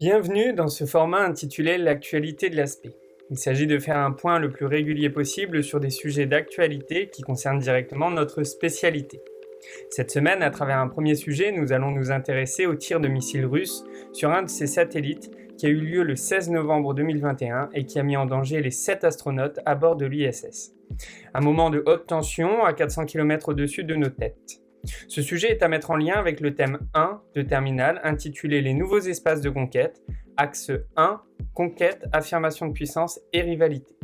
Bienvenue dans ce format intitulé L'actualité de l'aspect. Il s'agit de faire un point le plus régulier possible sur des sujets d'actualité qui concernent directement notre spécialité. Cette semaine, à travers un premier sujet, nous allons nous intéresser au tir de missiles russes sur un de ces satellites qui a eu lieu le 16 novembre 2021 et qui a mis en danger les 7 astronautes à bord de l'ISS. Un moment de haute tension à 400 km au-dessus de nos têtes. Ce sujet est à mettre en lien avec le thème 1 de Terminal intitulé Les nouveaux espaces de conquête, axe 1, conquête, affirmation de puissance et rivalité.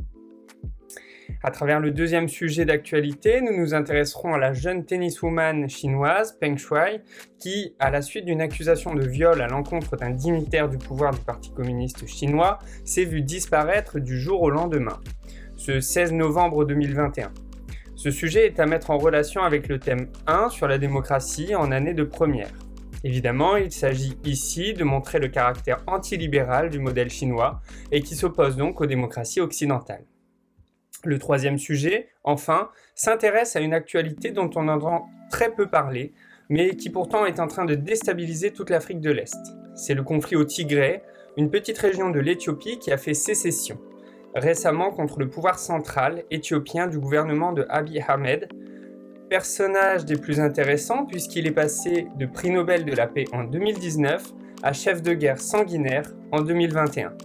À travers le deuxième sujet d'actualité, nous nous intéresserons à la jeune tenniswoman chinoise Peng Shuai qui, à la suite d'une accusation de viol à l'encontre d'un dignitaire du pouvoir du Parti communiste chinois, s'est vue disparaître du jour au lendemain, ce 16 novembre 2021. Ce sujet est à mettre en relation avec le thème 1 sur la démocratie en année de première. Évidemment, il s'agit ici de montrer le caractère antilibéral du modèle chinois et qui s'oppose donc aux démocraties occidentales. Le troisième sujet, enfin, s'intéresse à une actualité dont on entend très peu parler, mais qui pourtant est en train de déstabiliser toute l'Afrique de l'Est. C'est le conflit au Tigré, une petite région de l'Éthiopie qui a fait sécession récemment contre le pouvoir central éthiopien du gouvernement de Abiy Ahmed, personnage des plus intéressants puisqu'il est passé de prix Nobel de la paix en 2019 à chef de guerre sanguinaire en 2021.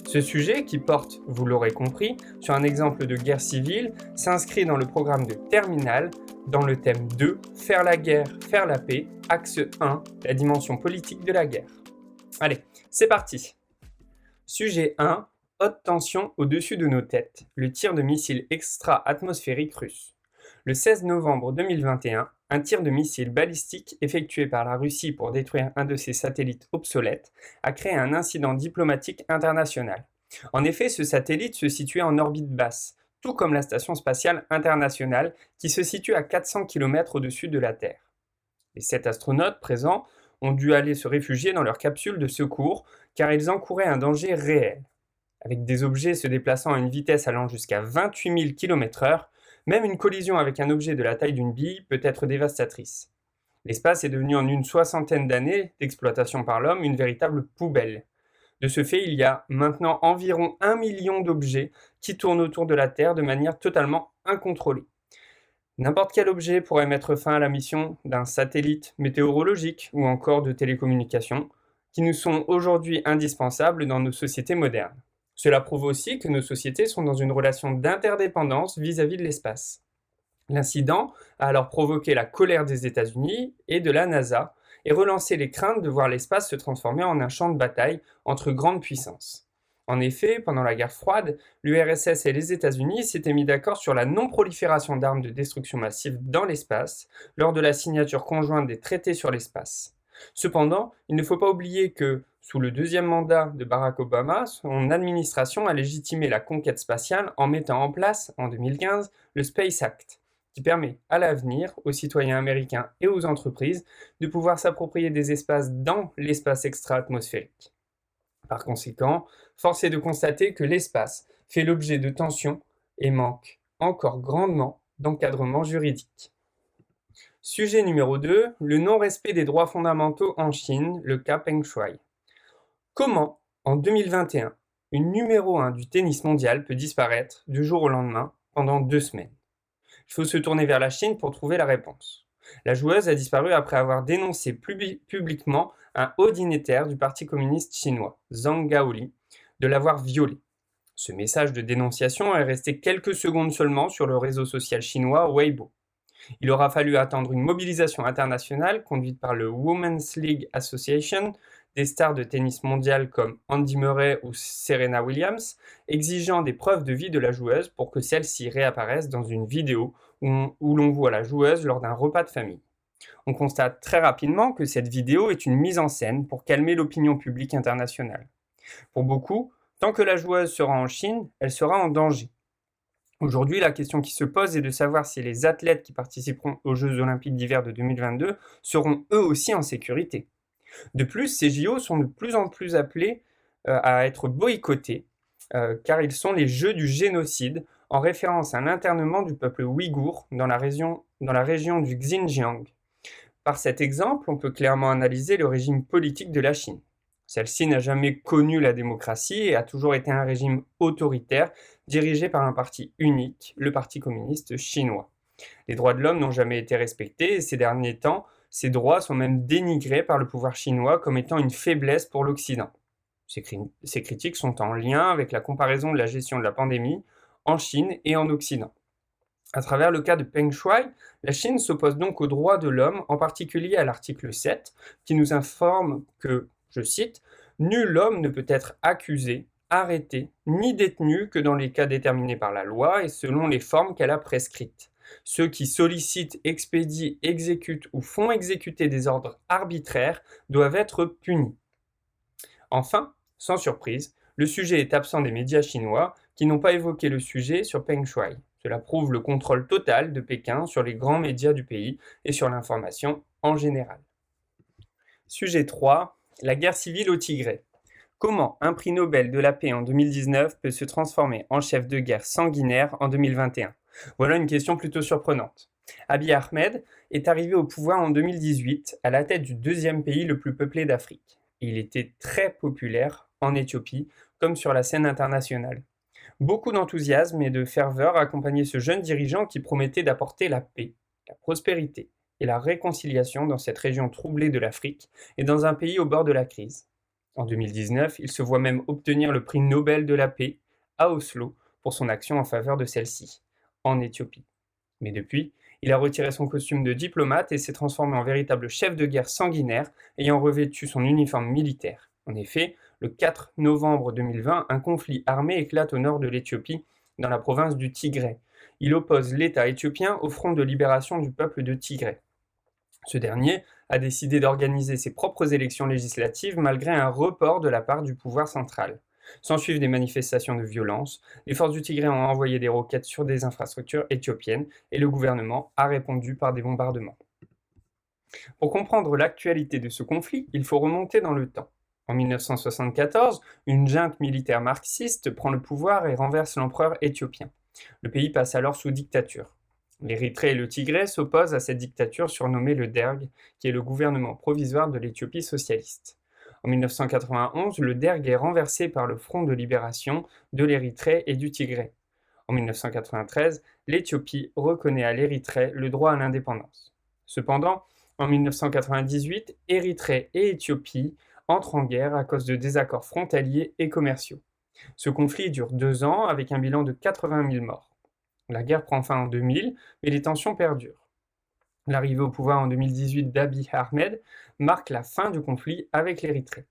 Ce sujet, qui porte, vous l'aurez compris, sur un exemple de guerre civile, s'inscrit dans le programme de Terminal, dans le thème 2, Faire la guerre, faire la paix, axe 1, la dimension politique de la guerre. Allez, c'est parti. Sujet 1, haute tension au-dessus de nos têtes, le tir de missiles extra-atmosphériques russes. Le 16 novembre 2021, un tir de missile balistique effectué par la Russie pour détruire un de ses satellites obsolètes a créé un incident diplomatique international. En effet, ce satellite se situait en orbite basse, tout comme la Station spatiale internationale qui se situe à 400 km au-dessus de la Terre. Les 7 astronautes présents ont dû aller se réfugier dans leur capsule de secours car ils encouraient un danger réel. Avec des objets se déplaçant à une vitesse allant jusqu'à 28 000 km/h, même une collision avec un objet de la taille d'une bille peut être dévastatrice. L'espace est devenu en une soixantaine d'années d'exploitation par l'homme une véritable poubelle. De ce fait, il y a maintenant environ 1 million d'objets qui tournent autour de la Terre de manière totalement incontrôlée. N'importe quel objet pourrait mettre fin à la mission d'un satellite météorologique ou encore de télécommunications, qui nous sont aujourd'hui indispensables dans nos sociétés modernes. Cela prouve aussi que nos sociétés sont dans une relation d'interdépendance vis-à-vis de l'espace. L'incident a alors provoqué la colère des États-Unis et de la NASA et relancé les craintes de voir l'espace se transformer en un champ de bataille entre grandes puissances. En effet, pendant la guerre froide, l'URSS et les États-Unis s'étaient mis d'accord sur la non-prolifération d'armes de destruction massive dans l'espace lors de la signature conjointe des traités sur l'espace. Cependant, il ne faut pas oublier que, sous le deuxième mandat de Barack Obama, son administration a légitimé la conquête spatiale en mettant en place, en 2015, le Space Act, qui permet à l'avenir aux citoyens américains et aux entreprises de pouvoir s'approprier des espaces dans l'espace extra-atmosphérique. Par conséquent, force est de constater que l'espace fait l'objet de tensions et manque encore grandement d'encadrement juridique. Sujet numéro 2, le non-respect des droits fondamentaux en Chine, le cas Peng Shuai. Comment, en 2021, une numéro 1 du tennis mondial peut disparaître du jour au lendemain pendant 2 semaines? Il faut se tourner vers la Chine pour trouver la réponse. La joueuse a disparu après avoir dénoncé publiquement un haut dignitaire du Parti communiste chinois, Zhang Gaoli, de l'avoir violée. Ce message de dénonciation est resté quelques secondes seulement sur le réseau social chinois Weibo. Il aura fallu attendre une mobilisation internationale conduite par le Women's League Association, des stars de tennis mondial comme Andy Murray ou Serena Williams, exigeant des preuves de vie de la joueuse pour que celle-ci réapparaisse dans une vidéo où l'on voit la joueuse lors d'un repas de famille. On constate très rapidement que cette vidéo est une mise en scène pour calmer l'opinion publique internationale. Pour beaucoup, tant que la joueuse sera en Chine, elle sera en danger. Aujourd'hui, la question qui se pose est de savoir si les athlètes qui participeront aux Jeux Olympiques d'hiver de 2022 seront eux aussi en sécurité. De plus, ces JO sont de plus en plus appelés à être boycottés, car ils sont les Jeux du génocide, en référence à l'internement du peuple ouïghour dans la région du Xinjiang. Par cet exemple, on peut clairement analyser le régime politique de la Chine. Celle-ci n'a jamais connu la démocratie et a toujours été un régime autoritaire dirigé par un parti unique, le Parti communiste chinois. Les droits de l'homme n'ont jamais été respectés et ces derniers temps, ces droits sont même dénigrés par le pouvoir chinois comme étant une faiblesse pour l'Occident. Ces critiques sont en lien avec la comparaison de la gestion de la pandémie en Chine et en Occident. À travers le cas de Peng Shuai, la Chine s'oppose donc aux droits de l'homme, en particulier à l'article 7, qui nous informe que, je cite, « Nul homme ne peut être accusé, arrêté, ni détenu que dans les cas déterminés par la loi et selon les formes qu'elle a prescrites. Ceux qui sollicitent, expédient, exécutent ou font exécuter des ordres arbitraires doivent être punis. » Enfin, sans surprise, le sujet est absent des médias chinois qui n'ont pas évoqué le sujet sur Peng Shuai. Cela prouve le contrôle total de Pékin sur les grands médias du pays et sur l'information en général. Sujet 3. La guerre civile au Tigré. Comment un prix Nobel de la paix en 2019 peut se transformer en chef de guerre sanguinaire en 2021 ? Voilà une question plutôt surprenante. Abiy Ahmed est arrivé au pouvoir en 2018 à la tête du deuxième pays le plus peuplé d'Afrique. Il était très populaire en Éthiopie comme sur la scène internationale. Beaucoup d'enthousiasme et de ferveur accompagnaient ce jeune dirigeant qui promettait d'apporter la paix, la prospérité et la réconciliation dans cette région troublée de l'Afrique et dans un pays au bord de la crise. En 2019, il se voit même obtenir le prix Nobel de la paix à Oslo pour son action en faveur de celle-ci, en Éthiopie. Mais depuis, il a retiré son costume de diplomate et s'est transformé en véritable chef de guerre sanguinaire ayant revêtu son uniforme militaire. En effet, le 4 novembre 2020, un conflit armé éclate au nord de l'Éthiopie, dans la province du Tigré. Il oppose l'État éthiopien au Front de libération du peuple de Tigré. Ce dernier a décidé d'organiser ses propres élections législatives malgré un report de la part du pouvoir central. S'ensuivent des manifestations de violence, les forces du Tigré ont envoyé des roquettes sur des infrastructures éthiopiennes et le gouvernement a répondu par des bombardements. Pour comprendre l'actualité de ce conflit, il faut remonter dans le temps. En 1974, une junte militaire marxiste prend le pouvoir et renverse l'empereur éthiopien. Le pays passe alors sous dictature. L'Érythrée et le Tigré s'opposent à cette dictature surnommée le Derg, qui est le gouvernement provisoire de l'Éthiopie socialiste. En 1991, le Derg est renversé par le Front de libération de l'Érythrée et du Tigré. En 1993, l'Éthiopie reconnaît à l'Érythrée le droit à l'indépendance. Cependant, en 1998, Érythrée et Éthiopie entrent en guerre à cause de désaccords frontaliers et commerciaux. Ce conflit dure 2 ans avec un bilan de 80 000 morts. La guerre prend fin en 2000, mais les tensions perdurent. L'arrivée au pouvoir en 2018 d'Abiy Ahmed marque la fin du conflit avec l'Érythrée.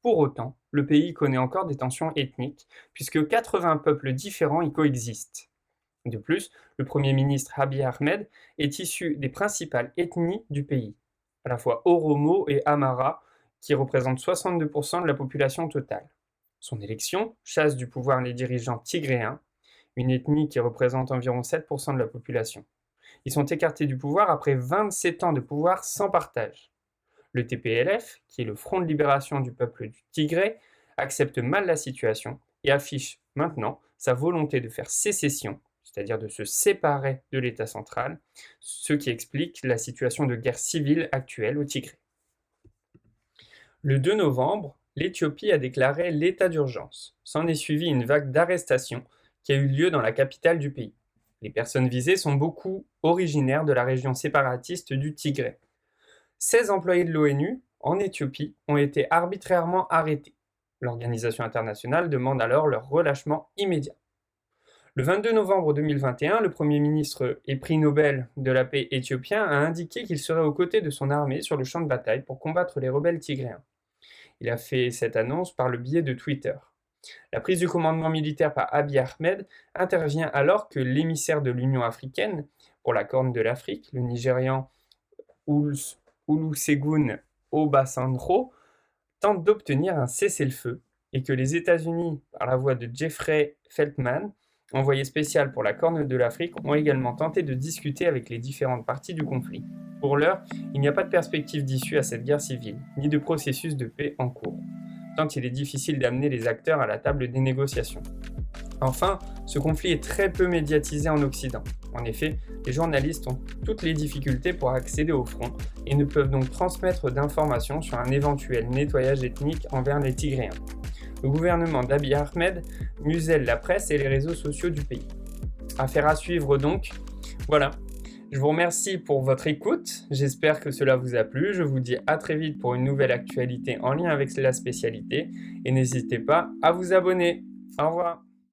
Pour autant, le pays connaît encore des tensions ethniques, puisque 80 peuples différents y coexistent. De plus, le Premier ministre Abiy Ahmed est issu des principales ethnies du pays, à la fois Oromo et Amhara, qui représentent 62% de la population totale. Son élection chasse du pouvoir les dirigeants tigréens, une ethnie qui représente environ 7% de la population. Ils sont écartés du pouvoir après 27 ans de pouvoir sans partage. Le TPLF, qui est le Front de libération du peuple du Tigré, accepte mal la situation et affiche maintenant sa volonté de faire sécession, c'est-à-dire de se séparer de l'État central, ce qui explique la situation de guerre civile actuelle au Tigré. Le 2 novembre, l'Éthiopie a déclaré l'état d'urgence. S'en est suivi une vague d'arrestations qui a eu lieu dans la capitale du pays. Les personnes visées sont beaucoup originaires de la région séparatiste du Tigré. 16 employés de l'ONU en Éthiopie ont été arbitrairement arrêtés. L'organisation internationale demande alors leur relâchement immédiat. Le 22 novembre 2021, le Premier ministre et prix Nobel de la paix éthiopien a indiqué qu'il serait aux côtés de son armée sur le champ de bataille pour combattre les rebelles tigréens. Il a fait cette annonce par le biais de Twitter. La prise du commandement militaire par Abiy Ahmed intervient alors que l'émissaire de l'Union africaine pour la Corne de l'Afrique, le Nigérian Olusegun Obasanjo, tente d'obtenir un cessez-le-feu et que les États-Unis, par la voix de Jeffrey Feltman, envoyé spécial pour la Corne de l'Afrique, ont également tenté de discuter avec les différentes parties du conflit. Pour l'heure, il n'y a pas de perspective d'issue à cette guerre civile, ni de processus de paix en cours, tant il est difficile d'amener les acteurs à la table des négociations. Enfin, ce conflit est très peu médiatisé en Occident. En effet, les journalistes ont toutes les difficultés pour accéder au front et ne peuvent donc transmettre d'informations sur un éventuel nettoyage ethnique envers les Tigréens. Le gouvernement d'Abiy Ahmed muselle la presse et les réseaux sociaux du pays. Affaire à suivre donc. Voilà. Je vous remercie pour votre écoute, j'espère que cela vous a plu, je vous dis à très vite pour une nouvelle actualité en lien avec la spécialité et n'hésitez pas à vous abonner. Au revoir.